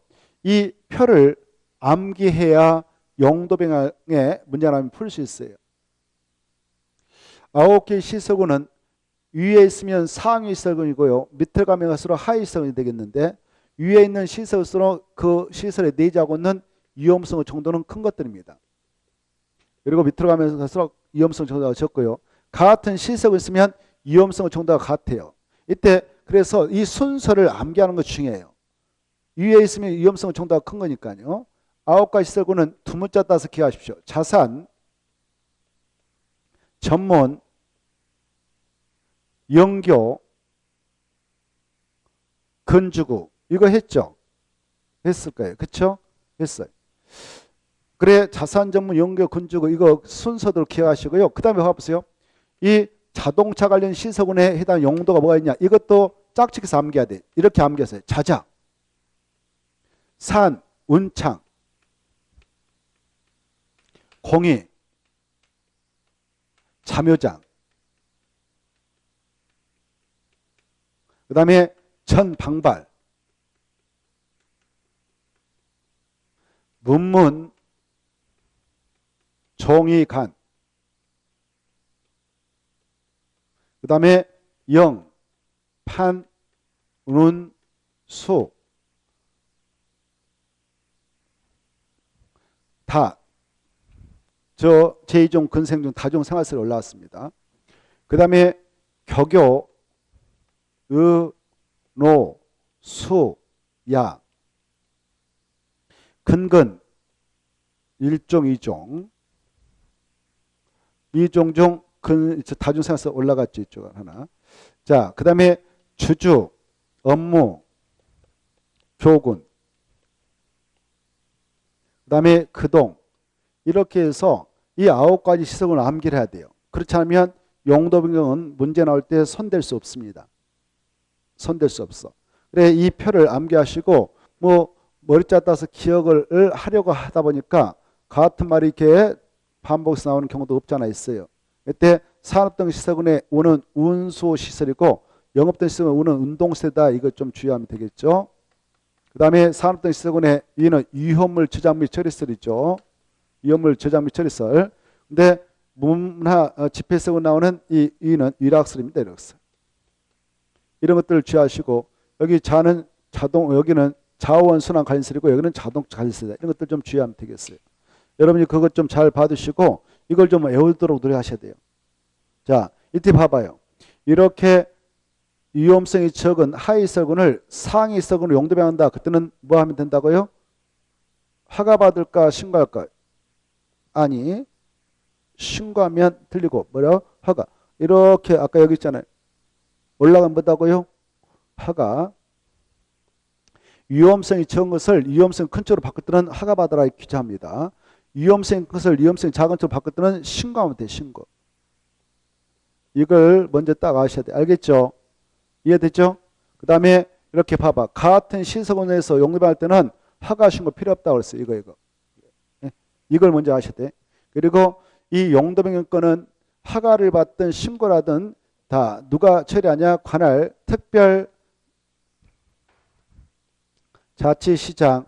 S1: 이 표를 암기해야 용도 변경의 문제라면 풀 수 있어요. 9개 시설군은 위에 있으면 상위 시설군이고요. 밑에 가면 갈수록 하위 시설군이 되겠는데 위에 있는 시설수록 그 시설에 내재하고 있는 위험성의 정도는 큰 것들입니다. 그리고 밑으로 가면서 갈수록 위험성 정도가 적고요. 같은 시설이 있으면 위험성 정도가 같아요. 이때 그래서 이 순서를 암기하는 것이 중요해요. 위에 있으면 위험성 정도가 큰 거니까요. 9가지 시설군은 두 문자 따서 기억하십시오. 자산, 전문, 영교, 건축구 이거 했죠? 했을 거예요. 그렇죠? 했어요. 그래 자산 전문 영교 건축구 이거 순서대로 기억하시고요. 그 다음에 봐보세요. 이 자동차 관련 시설군에 해당 용도가 뭐가 있냐. 이것도 짝짓기서 암기해야 돼. 이렇게 암기했어요. 자작, 산, 운창, 공의, 참여장, 그 다음에 전방발, 문문, 종이간, 그 다음에 영, 판, 운, 수, 다. 저 제2종 근생중 다종 생활설이 올라왔습니다. 그 다음에 격요, 노, 수, 야. 근근 1종, 2종. 2종 중 다중 생활설 올라갔죠. 이쪽 하나. 자, 그 다음에 주주, 업무, 교군. 그 다음에 그동. 이렇게 해서 이 9가지 시성을 암기를 해야 돼요. 그렇지 않으면 용도 변경은 문제 나올 때 손댈 수 없습니다. 손댈 수 없어. 그래, 이 표를 암기하시고 뭐 머리 짜따서 기억을 하려고 하다 보니까 같은 말이 이렇게 반복해서 나오는 경우도 없잖아 있어요. 이때 산업등 시설군의 운은 운수 시설이고 영업등 시설군의 운은 운동세다. 이거 좀 주의하면 되겠죠. 그 다음에 산업등 시설군의 위는 위험물 저장 및 처리설이죠. 위험물 저장 및 처리설. 근데 문화 집회성으로 나오는 이 위는 위락설입니다. 위락설. 이런 것들을 주의하시고 여기 자는 자동, 여기는 자원 순환 관리설이고 여기는 자동차 관리설이다. 이런 것들 좀 주의하면 되겠어요. 여러분이 그것 좀 잘 받으시고 이걸 좀 외우도록 노력하셔야 돼요. 자, 이때 봐봐요. 이렇게 위험성이 적은 하위설군을 상위설군으로 용도변한다. 그때는 뭐 하면 된다고요? 허가받을까 신고할까? 아니, 신고하면 틀리고 뭐라? 허가. 이렇게 아까 여기 있잖아요. 올라가면 뭐다고요? 허가. 위험성이 적은 것을 위험성 큰 쪽으로 바꿀 때는 허가받으라 규정합니다. 위험성 큰 것을 위험성 작은 쪽으로 바꿀 때는 신고하면 돼. 신고. 이걸 먼저 딱 아셔야 돼. 알겠죠? 이해됐죠? 그 다음에 이렇게 봐봐. 같은 시설원에서 용도변할 때는 허가 신고 필요 없다고 그랬어요. 이거. 이걸 먼저 아셔야 돼. 그리고 이 용도변경권은 허가를 받든 신고라든 다 누가 처리하냐? 관할 특별 자치시장,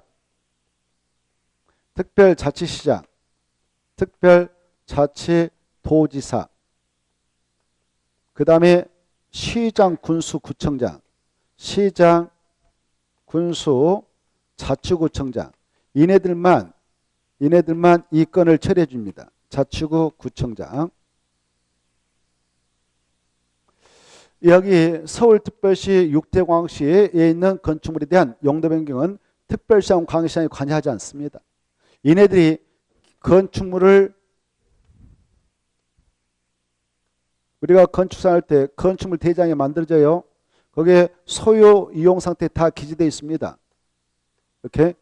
S1: 특별자치시장, 특별자치도지사, 그 다음에 시장, 군수, 구청장, 시장, 군수, 자치구청장. 이네들만 이 건을 처리해 줍니다. 자치구, 구청장. 여기 서울특별시, 육대광역시에 있는 건축물에 대한 용도 변경은 특별시장, 광역시장이 관여하지 않습니다. 이네들이 건축물을 우리가 건축사할 때 건축물 대장이 만들어져요. 거기에 소요 이용 상태 다 기재되어 있습니다. 이렇게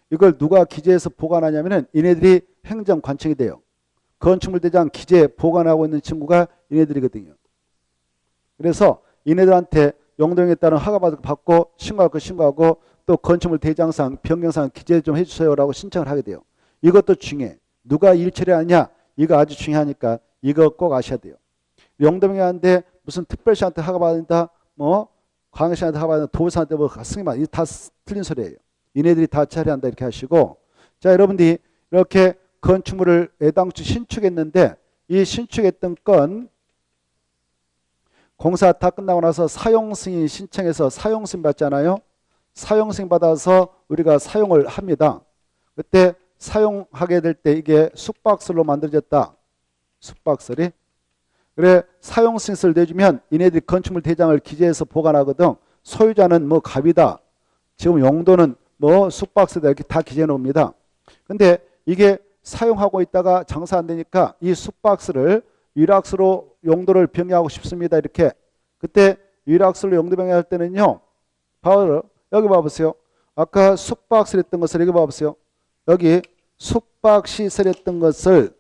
S1: 이걸 누가 기재해서 보관하냐면은 이네들이 행정관청이 돼요. 건축물 대장 기재 보관하고 있는 친구가 이네들이거든요. 그래서 이네들한테 용도변경에 따른 허가받고 신고할 거 신고하고 또 건축물 대장상 변경상 기재 좀 해주세요라고 신청을 하게 돼요. 이것도 중요해. 누가 일 처리하냐? 이거 아주 중요하니까 이거 꼭 아셔야 돼요. 용도변경하는데 무슨 특별시한테 허가받는다, 뭐 광역시한테 허가받는다, 도지사한테 뭐 승인받는다, 이거 다 틀린 소리예요. 이네들이 다 처리한다 이렇게 하시고, 자 여러분들이 이렇게 건축물을 애당초 신축했는데 이 신축했던 건 공사 다 끝나고 나서 사용승인 신청해서 사용승인 받잖아요. 사용승인 받아서 우리가 사용을 합니다. 그때 사용하게 될 때 이게 숙박설로 만들어졌다. 숙박설이. 그래 사용승인서를 내주면 이네들이 건축물 대장을 기재해서 보관하거든. 소유자는 뭐 갑이다. 지금 용도는 뭐 숙박설이다. 이렇게 다 기재해 놓습니다. 근데 이게 사용하고 있다가 장사 안 되니까 이 숙박설을 위락설로 용도를 변경하고 싶습니다. 이렇게. 그때 위락설로 용도 변경할 때는요. 바로 여기 봐보세요. 아까 숙박설 했던 것을 여기 봐보세요. 여기 숙박시설 했던 것을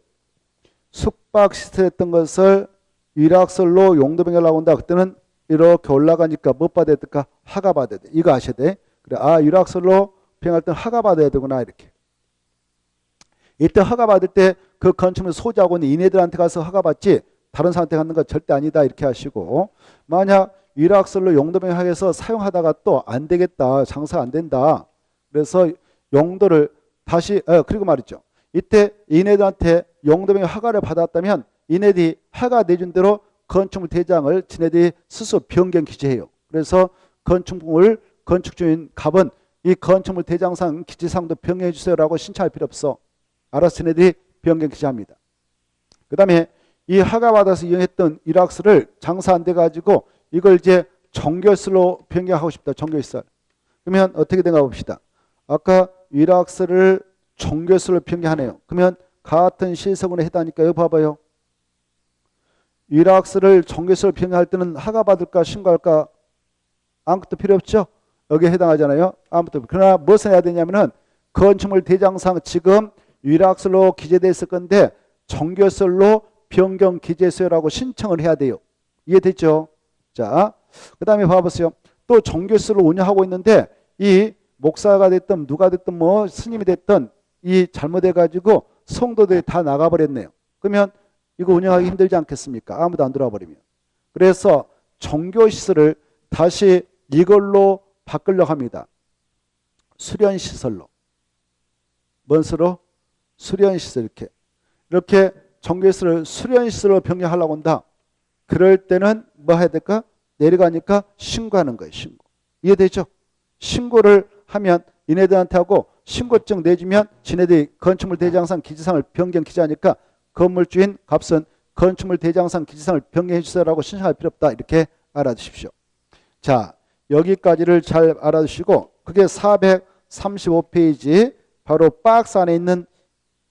S1: 위락설로 용도 변경하려고 한다. 그때는 이렇게 올라가니까 못 받아야 될까? 허가 받아야 돼. 이거 아셔야 돼. 그래, 아 위락설로 변경할 때는 허가 받아야 되구나. 이렇게. 이때 허가 받을 때 그 건축물 소유자고는 이네들한테 가서 허가 받지 다른 사람한테 갖는 건 절대 아니다 이렇게 하시고, 만약 위락설로 용도 변경해서 사용하다가 또 안 되겠다, 장사가 안 된다, 그래서 용도를 다시 그리고 말이죠. 이때 이네들한테 용도 변경 허가를 받았다면 이네들이 허가 내준 대로 건축물 대장을 지네들이 스스로 변경 기재해요. 그래서 건축물 건축주인 갑은 이 건축물 대장상 기지상도 변경해 주세요라고 신청할 필요 없어. 알아서 얘네들이 변경 기재합니다. 그 다음에 이 허가받아서 이용했던 일학수를 장사 안 돼가지고 이걸 이제 정교수로 변경하고 싶다. 정교시설. 그러면 어떻게 된가 봅시다. 아까 일학수를 정교수로 변경하네요. 그러면 같은 시설군에 해당하니까 여기 봐봐요. 일학수를 정교수로 변경할 때는 허가받을까 신고할까 아무것도 필요 없죠. 여기에 해당하잖아요. 아무것도. 그러나 무엇을 해야 되냐면은 건축물 대장상 지금 일학설로 기재되어 있을 건데 정교설로 변경 기재소요라고 신청을 해야 돼요. 이해됐죠? 자, 그 다음에 봐보세요. 또 정교설로 운영하고 있는데 이 목사가 됐든 누가 됐든 뭐 스님이 됐든 이 잘못해가지고 성도들이 다 나가버렸네요. 그러면 이거 운영하기 힘들지 않겠습니까? 아무도 안 들어와 버리면. 그래서 정교시설을 다시 이걸로 바꾸려고 합니다. 수련시설로. 뭔 수로? 수련시설 이렇게 정교시설을 수련시설로 변경하려고 한다. 그럴 때는 뭐 해야 될까? 내려가니까 신고하는 거예요. 신고. 이해되죠? 신고를 하면 얘네들한테 하고 신고증 내주면 지네들이 건축물 대장상 기지상을 변경 기재하니까 건물주인 값은 건축물 대장상 기지상을 변경해 주세요라고 신청할 필요 없다. 이렇게 알아두십시오. 자, 여기까지를 잘 알아두시고 그게 435페이지 바로 박스 안에 있는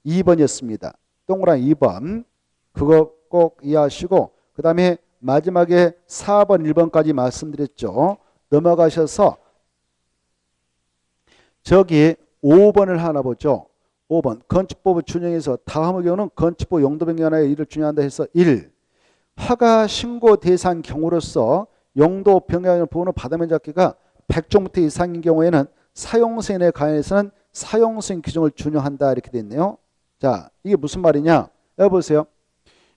S1: 2번이었습니다. 동그라미 2번. 그거 꼭 이해하시고 그 다음에 마지막에 4번, 1번까지 말씀드렸죠. 넘어가셔서 저기 5번을 하나 보죠. 5번. 건축법을 준용해서 다음의 경우는 건축법 용도 변경하여 이를 준용한다 해서 1. 허가 신고 대상 경우로서 용도 변경하는 부분의 바다면 잡기가 100종부터 이상인 경우에는 사용승인에 관해서는 사용승인 규정을 준용한다 이렇게 돼 있네요. 자, 이게 무슨 말이냐? 여기 보세요.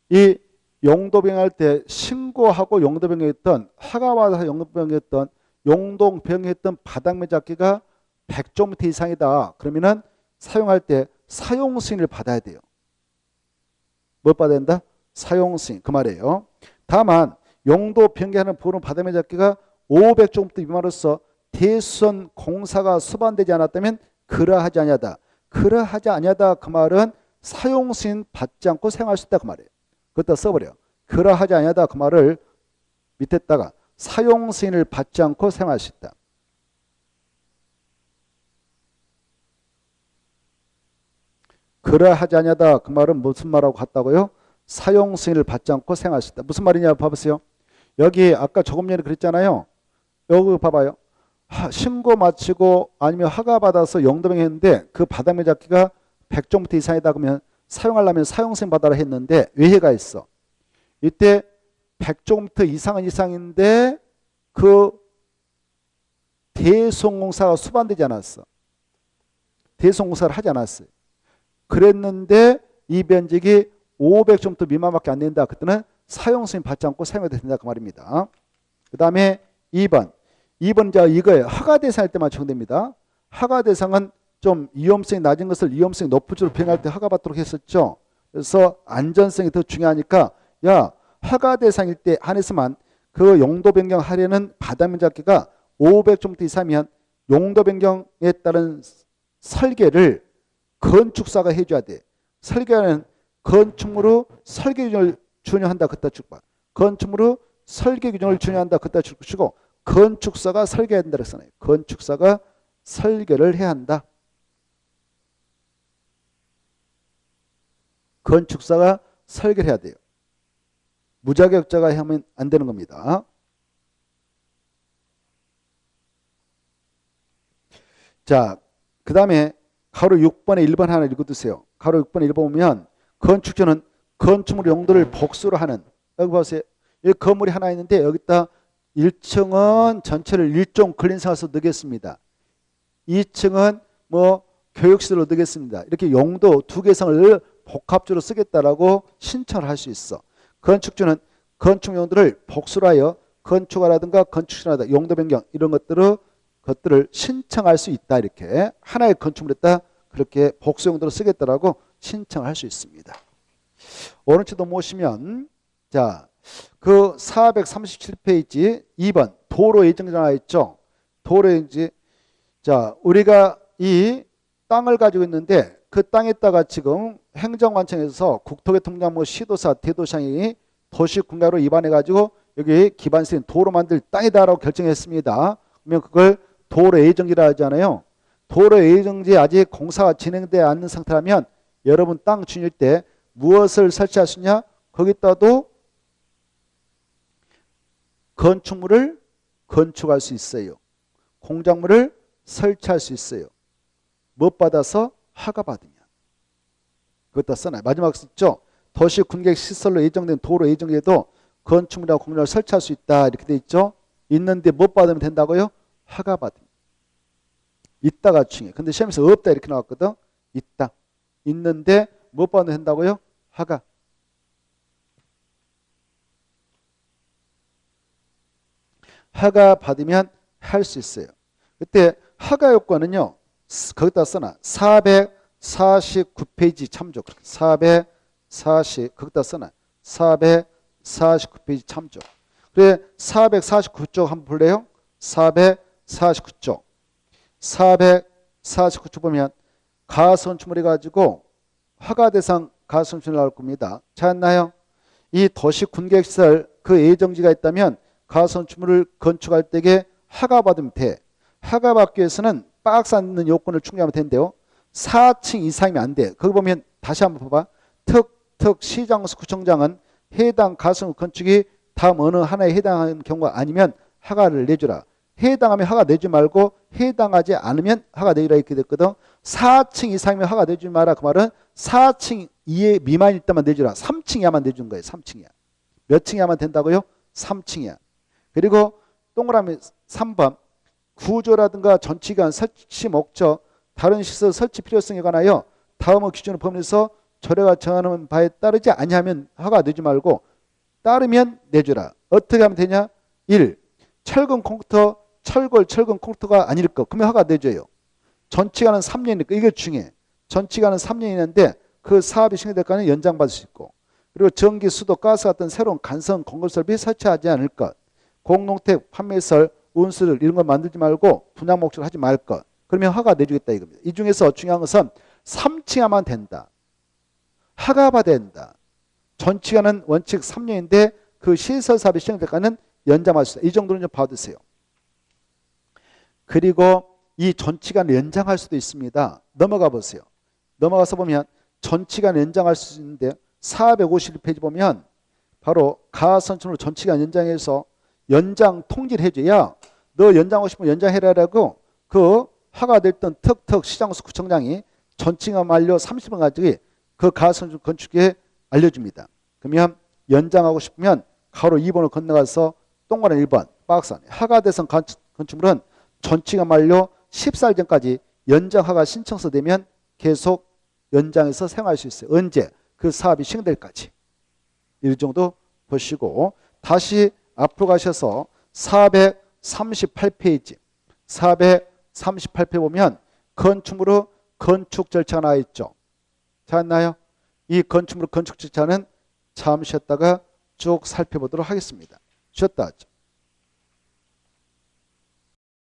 S1: 이 용도 변경할 때 신고하고 용도 변경했던 허가받아서 용도 변경했던 용도 변경했던 바닥면 잡기가 100종부터 이상이다. 그러면은 사용할 때 사용승인을 받아야 돼요. 뭐 받아야 된다? 사용승인. 그 말이에요. 다만 용도 변경하는 부분 바닥면 잡기가 500종부터 미만으로서 대수선 공사가 수반되지 않았다면 그러하지 아니하다. 그러하지 아니하다 그 말은 사용승인 받지 않고 사용할 수 있다 그 말이에요. 그것도 써버려. 그러하지 아니하다 그 말을 밑에다가 사용승인을 받지 않고 사용할 수 있다. 그러하지 아니하다 그 말은 무슨 말하고 같다고요? 사용승인을 받지 않고 사용할 수 있다. 무슨 말이냐 봐보세요. 여기 아까 조금 전에 그랬잖아요. 여기 봐봐요. 신고 마치고 아니면 허가받아서 용도변경 했는데 그 바닥면 잡기가 100종부터 이상이다 그러면 사용하려면 사용승인 받아라 했는데 외해가 있어. 이때 100종부터 이상은 이상인데 그 대송공사가 수반되지 않았어. 대송공사를 하지 않았어요. 그랬는데 이 면적이 500종부터 미만밖에 안 된다. 그때는 사용승인 받지 않고 사용해도 된다 그 말입니다. 그 다음에 2번. 2번 이거예요. 허가 대상일 때만 적용됩니다. 허가 대상은 좀 위험성이 낮은 것을 위험성이 높은 쪽으로 변할 때 허가받도록 했었죠. 그래서 안전성이 더 중요하니까 야 허가 대상일 때 한해서만 그 용도 변경하려는 바닥면 잡기가 500종부터 이상이면 용도 변경에 따른 설계를 건축사가 해줘야 돼. 설계는 건축물로 설계 규정을 준용한다. 그따 축봐. 건축물로 설계 규정을 준용한다. 그따 축시고 건축사가 설계해야 된다 그랬잖아요. 건축사가 설계를 해야 한다. 건축사가 설계를 해야 돼요. 무자격자가 하면 안 되는 겁니다. 자, 그 다음에 가로 6번에 1번 하나 읽어두세요. 가로 6번에 1번 보면 건축주는 건축물 용도를 복수로 하는, 여기 보세요. 여기 건물이 하나 있는데 여기다 1층은 전체를 1종 근린생활서 넣겠습니다. 2층은 뭐 교육시설로 넣겠습니다. 이렇게 용도 두 개성을 복합적으로 쓰겠다라고 신청을 할 수 있어. 건축주는 건축 용도를 복수로 하여 건축하라든가 건축시설하다 용도 변경 이런 것들을 신청할 수 있다. 이렇게 하나의 건축물에다 그렇게 복수 용도로 쓰겠다라고 신청할 수 있습니다. 오른쪽도 보시면 자, 그 437페이지 2번 도로 예정지 나와 있죠. 도로 예정지. 자, 우리가 이 땅을 가지고 있는데 그 땅에다가 지금 행정관청에서 국토교통부장부 시도사 대도시장이 도시군가로 입안해 가지고 여기 기반세인 도로 만들 땅이다라고 결정했습니다. 그러면 그걸 도로 예정지라 하잖아요. 도로 예정지에 아직 공사가 진행되지 않는 상태라면 여러분 땅 주인일 때 무엇을 설치할 수 있냐? 거기다도 건축물을 건축할 수 있어요. 공작물을 설치할 수 있어요. 못 받아서 허가 받으면. 그것도 써놔요. 마지막 썼죠. 도시 군객 시설로 예정된 도로 예정지에도 건축물이나 공작물을 설치할 수 있다. 이렇게 돼 있죠. 있는데 못 받으면 된다고요? 허가 받으면. 있다가 중요해. 근데 시험에서 없다 이렇게 나왔거든. 있다. 있는데 못 받으면 된다고요? 허가. 허가 받으면 할 수 있어요. 그때 허가 요건은요. 거기다 써놔. 449페이지 참조. 440 거기다 써놔. 449페이지 참조. 그래 449쪽 한번 볼래요? 449쪽. 449쪽 보면 가선축물해 가지고 허가 대상 가선축물 나올 겁니다. 찾았나요? 이 도시 군객시설 그 예정지가 있다면 가선축물을 건축할 때에 허가 받으면 돼. 허가 받기 위해서는 박스 앉는 요건을 충족하면 된대요. 4층 이상이면 안 돼. 거기 보면 다시 한번 봐봐. 특 시장수 구청장은 해당 가설 건축이 다음 어느 하나에 해당하는 경우가 아니면 허가를 내주라. 해당하면 허가 내지 말고 해당하지 않으면 허가 내주라 이렇게 됐거든. 4층 이상이면 허가 내주지 마라. 그 말은 4층 이해 미만일 때만 내주라. 3층 이하만 내주는 거예요. 3층 이하. 몇 층 이하만 된다고요? 3층 이하. 그리고 동그라미 3번 구조라든가 전치기간 설치 목적 다른 시설 설치 필요성에 관하여 다음의 기준을 범위해서 조례가 정하는 바에 따르지 아니하면 허가 내지 말고 따르면 내주라. 어떻게 하면 되냐? 1. 철근 콘크리트 철근 콘크리트가 아닐 것. 그러면 허가 내줘요. 전치기간은 3년이니까 이게 중요해. 전치기간은 3년이는데 그 사업이 시행될까는 연장받을 수 있고 그리고 전기, 수도, 가스 같은 새로운 간선 공급설비 설치하지 않을 것. 공농택, 판매설, 운수를 이런 걸 만들지 말고 분양 목적으로 하지 말 것. 그러면 허가 내주겠다 이겁니다. 이 중에서 중요한 것은 3층 하면 된다. 허가 받아야 된다. 전치기간은 원칙 3년인데 그 시설 사업이 시행될까는 연장할 수 있다. 이 정도는 좀 봐두세요. 그리고 이 전치기간을 연장할 수도 있습니다. 넘어가 보세요. 넘어가서 보면 전치기간을 연장할 수 있는데 451페이지 보면 바로 가선천으로 전치기간 연장해서 연장 통지를 해줘야 너 연장하고 싶으면 연장해라라고 그 허가됐던 턱 시장수 구청장이 전치기간 만료 30분 가지고 그 가선천 건축에 알려줍니다. 그러면 연장하고 싶으면 가로 2번을 건너가서 동그라미 1번 박스 안에 허가대상 건축물은 전치기간 만료 14일 전까지 연장 허가 신청서 내면 계속 연장해서 사용할 수 있어요. 언제? 그 사업이 시행될까지. 이 정도 보시고 다시 앞으로 가셔서 438페이지 438페이지 보면 건축물의 건축 절차가 나와 있죠. 찾았나요? 이 건축물의 건축 절차는 잠시 쉬었다가 쭉 살펴보도록 하겠습니다. 쉬었다 하죠.